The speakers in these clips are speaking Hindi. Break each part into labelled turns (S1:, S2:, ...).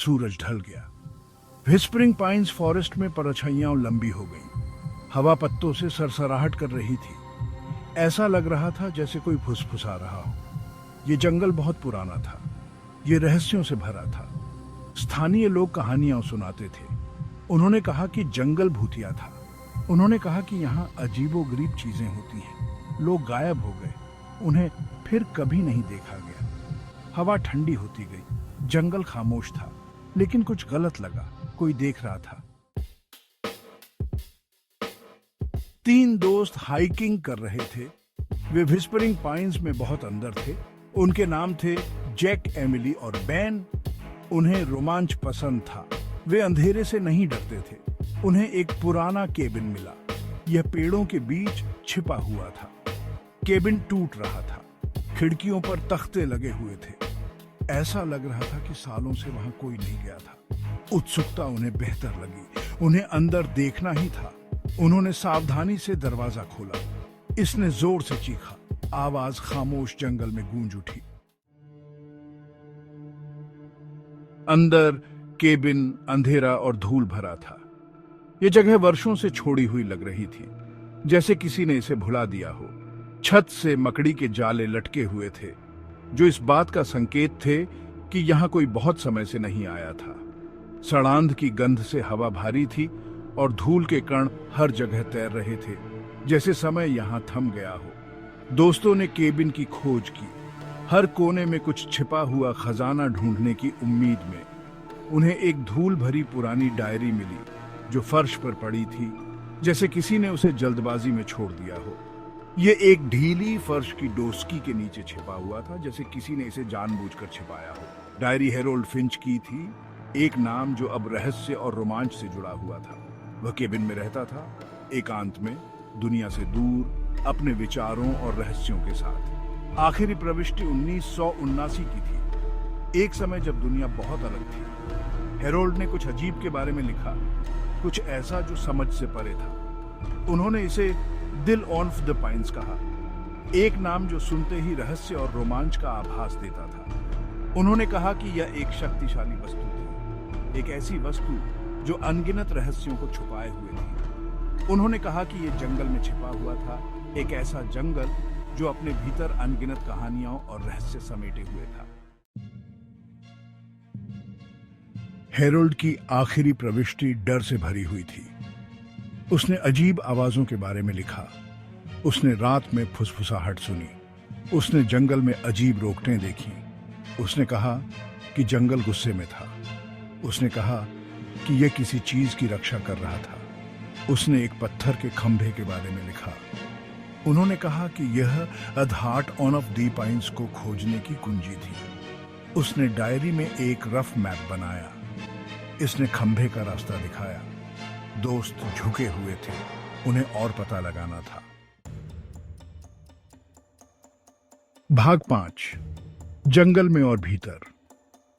S1: सूरज ढल गया। व्हिस्परिंग पाइन्स फॉरेस्ट में परछाइयां लंबी हो गईं। हवा पत्तों से सरसराहट कर रही थी। ऐसा लग रहा था जैसे कोई फुसफुसा रहा हो। ये जंगल बहुत पुराना था। ये रहस्यों से भरा था। स्थानीय लोग कहानियां सुनाते थे। उन्होंने कहा कि जंगल भूतिया था। उन्होंने कहा कि यहाँ अजीबोगरीब चीजें होती हैं। लोग गायब हो गए। उन्हें फिर कभी नहीं देखा गया। हवा ठंडी होती गई। जंगल खामोश था, लेकिन कुछ गलत लगा। कोई देख रहा था। 3 दोस्त हाइकिंग कर रहे थे। वे व्हिस्परिंग पाइन्स में बहुत अंदर थे। उनके नाम थे जैक, एमिली और बैन। उन्हें रोमांच पसंद था। वे अंधेरे से नहीं डरते थे। उन्हें एक पुराना केबिन मिला। यह पेड़ों के बीच छिपा हुआ था। केबिन टूट रहा था। खिड़कियों पर तख्ते लगे हुए थे। ऐसा लग रहा था कि सालों से वहां कोई नहीं गया था। उत्सुकता उन्हें बेहतर लगी। उन्हें अंदर देखना ही था। उन्होंने सावधानी से दरवाजा खोला। इसने जोर से चीखा। आवाज खामोश जंगल में गूंज उठी। अंदर केबिन अंधेरा और धूल भरा था। यह जगह वर्षों से छोड़ी हुई लग रही थी, जैसे किसी ने इसे भुला दिया हो। छत से मकड़ी के जाले लटके हुए थे, जो इस बात का संकेत थे कि यहां कोई बहुत समय से नहीं आया था। सड़ांध की गंध से हवा भारी थी और धूल के कण हर जगह तैर रहे थे, जैसे समय यहां थम गया हो। दोस्तों ने केबिन की खोज की, हर कोने में कुछ छिपा हुआ खजाना ढूंढने की उम्मीद में। उन्हें एक धूल भरी पुरानी डायरी मिली, जो फर्श पर पड़ी थी, जैसे किसी ने उसे जल्दबाजी में छोड़ दिया हो। यह एक ढीली फर्श की डोस्की के नीचे छिपा हुआ था, जैसे किसी ने इसे जानबूझकर छिपाया हो। डायरी हेरोल्ड फिंच की थी, एक नाम जो अब रहस्य और रोमांच से जुड़ा हुआ था। वह केबिन में रहता था, एकांत में, दुनिया से दूर, अपने विचारों और रहस्यों के साथ। आखिरी प्रविष्टि 1979 की थी, एक समय जब दुनिया बहुत अलग थी। हेरोल्ड ने कुछ अजीब के बारे में लिखा, कुछ ऐसा जो समझ से परे था। उन्होंने इसे दिल ऑफ द पाइन्स कहा, एक नाम जो सुनते ही रहस्य और रोमांच का आभास देता था। उन्होंने कहा कि यह एक शक्तिशाली वस्तु थी, एक ऐसी वस्तु जो अनगिनत रहस्यों को छुपाए हुए थी। उन्होंने कहा कि यह जंगल में छिपा हुआ था, एक ऐसा जंगल जो अपने भीतर अनगिनत कहानियों और रहस्य समेटे हुए था। हेरोल्ड की आखिरी प्रविष्टि डर से भरी हुई थी। उसने अजीब आवाजों के बारे में लिखा। उसने रात में फुसफुसाहट सुनी। उसने जंगल में अजीब रोकटें देखी। उसने कहा कि जंगल गुस्से में था। उसने कहा कि यह किसी चीज की रक्षा कर रहा था। उसने एक पत्थर के खंभे के बारे में लिखा। उन्होंने कहा कि यह the heart of the pines को खोजने की कुंजी थी। उसने डायरी में एक रफ मैप बनाया। इसने खंभे का रास्ता दिखाया। दोस्त झुके हुए थे, उन्हें और पता लगाना था। भाग 5, जंगल में और भीतर।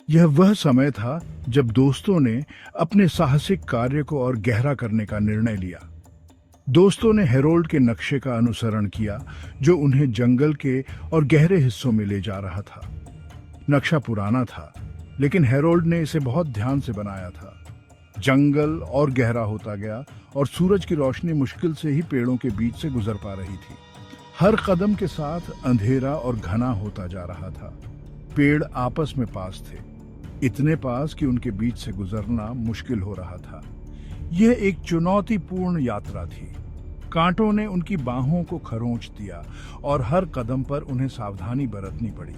S1: यह वह समय था जब दोस्तों ने अपने साहसिक कार्य को और गहरा करने का निर्णय लिया। दोस्तों ने हेरोल्ड के नक्शे का अनुसरण किया, जो उन्हें जंगल के और गहरे हिस्सों में ले जा रहा था। नक्शा पुराना था, लेकिन हेरोल्ड ने इसे बहुत ध्यान से बनाया था। जंगल और गहरा होता गया और सूरज की रोशनी मुश्किल से ही पेड़ों के बीच से गुजर पा रही थी। हर कदम के साथ अंधेरा और घना होता जा रहा था। पेड़ आपस में पास थे, इतने पास कि उनके बीच से गुजरना मुश्किल हो रहा था। यह एक चुनौतीपूर्ण यात्रा थी। कांटों ने उनकी बाहों को खरोंच दिया और हर कदम पर उन्हें सावधानी बरतनी पड़ी।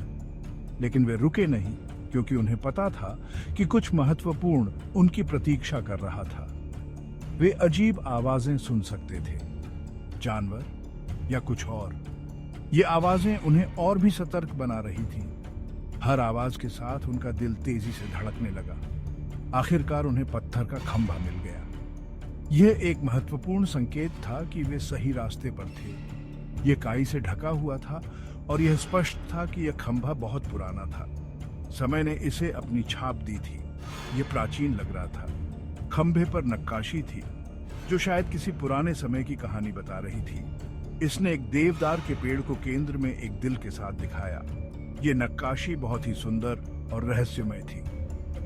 S1: लेकिन वे रुके नहीं, क्योंकि उन्हें पता था कि कुछ महत्वपूर्ण उनकी प्रतीक्षा कर रहा था। वे अजीब आवाजें सुन सकते थे, जानवर या कुछ और। ये आवाजें उन्हें और भी सतर्क बना रही थीं। हर आवाज के साथ उनका दिल तेजी से धड़कने लगा। आखिरकार उन्हें पत्थर का खंभा मिल गया। यह एक महत्वपूर्ण संकेत था कि वे सही रास्ते पर थे। यह काई से ढका हुआ था और यह स्पष्ट था कि यह खंभा बहुत पुराना था। समय ने इसे अपनी छाप दी थी। यह प्राचीन लग रहा था। खंभे पर नक्काशी थी, जो शायद किसी पुराने समय की कहानी बता रही थी। इसने एक देवदार के पेड़ को केंद्र में एक दिल के साथ दिखाया। यह नक्काशी बहुत ही सुंदर और रहस्यमय थी।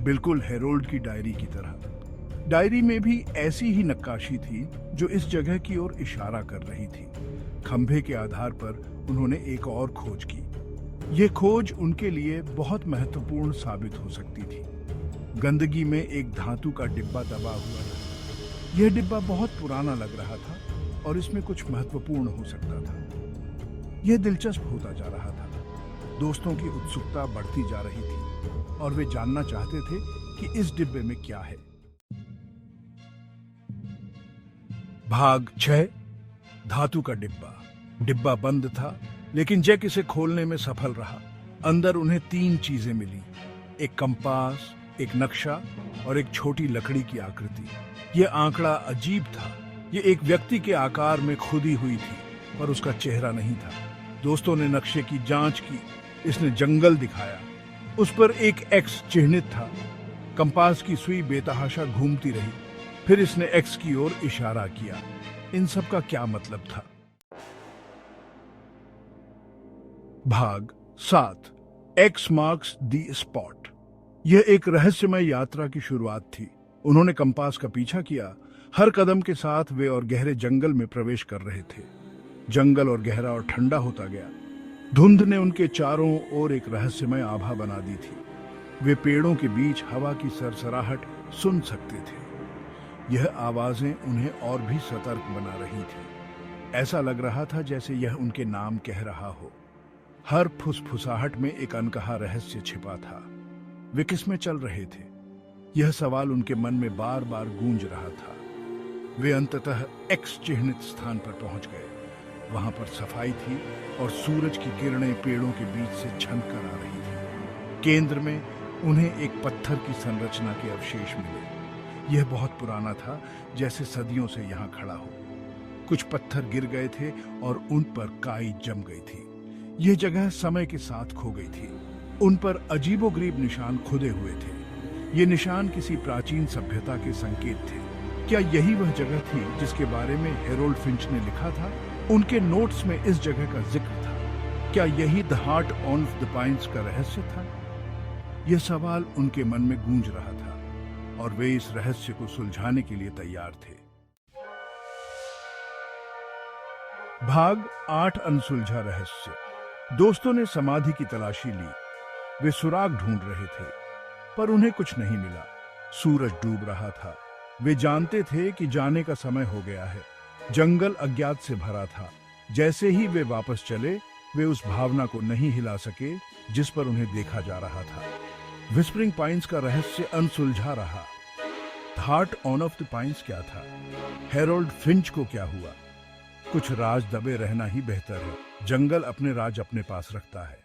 S1: बिल्कुल हेरोल्ड की डायरी की तरह। डायरी में भी ऐसी ही नक्काशी थी जो इस जगह की ओर इशारा कर रही थी। खंभे के आधार पर उन्होंने एक और खोज की। यह खोज उनके लिए बहुत महत्वपूर्ण साबित हो सकती थी। गंदगी में एक धातु का डिब्बा दबा हुआ था। यह डिब्बा बहुत पुराना लग रहा था और इसमें कुछ महत्वपूर्ण हो सकता था। यह दिलचस्प होता जा रहा था। दोस्तों की उत्सुकता बढ़ती जा रही थी और वे जानना चाहते थे कि इस डिब्बे में क्या है। भाग 6। धातु का डिब्बा। डिब्बा बंद था, लेकिन जैक इसे खोलने में सफल रहा। अंदर उन्हें 3 चीजें मिली, एक कंपास, एक नक्शा और एक छोटी लकड़ी की आकृति। यह आंकड़ा अजीब था। यह एक व्यक्ति के आकार में खुदी हुई थी, पर उसका चेहरा नहीं था। दोस्तों ने नक्शे की जांच की। इसने जंगल दिखाया। उस पर एक एक्स चिन्हित था। कंपास की सुई बेतहाशा घूमती रही। फिर इसने एक्स की ओर इशारा किया। इन सब का क्या मतलब था? भाग 7। X marks the spot. यह एक रहस्यमय यात्रा की शुरुआत थी। उन्होंने कंपास का पीछा किया। हर कदम के साथ वे और गहरे जंगल में प्रवेश कर रहे थे। जंगल और गहरा और ठंडा होता गया। धुंध ने उनके चारों ओर एक रहस्यमय आभा बना दी थी। वे पेड़ों के बीच हवा की सरसराहट सुन सकते थे। यह आवाजें उन्हें और भी सतर्क बना रही थी। ऐसा लग रहा था जैसे यह उनके नाम कह रहा हो। हर फुसफुसाहट में एक अनकहा रहस्य छिपा था। वे किस में चल रहे थे? यह सवाल उनके मन में बार बार गूंज रहा था। वे अंततः एक्स चिन्हित स्थान पर पहुंच गए। वहां पर सफाई थी और सूरज की किरणें पेड़ों के बीच से छनकर आ रही थी। केंद्र में उन्हें एक पत्थर की संरचना के अवशेष मिले। यह बहुत पुराना था, जैसे सदियों से यहाँ खड़ा हो। कुछ पत्थर गिर गए थे और उन पर काई जम गई थी। यह जगह समय के साथ खो गई थी। उन पर अजीबोगरीब निशान खुदे हुए थे। ये निशान किसी प्राचीन सभ्यता के संकेत थे। क्या यही वह जगह थी जिसके बारे में हेरोल्ड फिंच ने लिखा था? उनके नोट्स में इस जगह का जिक्र था। क्या यही the heart of the pines का रहस्य था? यह सवाल उनके मन में गूंज रहा था और वे इस रहस्य को सुलझाने के लिए तैयार थे। भाग 8। अनसुलझा रहस्य। दोस्तों ने समाधि की तलाशी ली। वे सुराग ढूंढ रहे थे, पर उन्हें कुछ नहीं मिला। सूरज डूब रहा था। वे जानते थे कि जाने का समय हो गया है। जंगल अज्ञात से भरा था। जैसे ही वे वापस चले, वे उस भावना को नहीं हिला सके जिस पर उन्हें देखा जा रहा था। विस्परिंग पाइन्स का रहस्य अनसुलझा रहा। हार्ट ऑफ द पाइन्स क्या था? हेरोल्ड फिंच को क्या हुआ? कुछ राज दबे रहना ही बेहतर है। जंगल अपने राज अपने पास रखता है।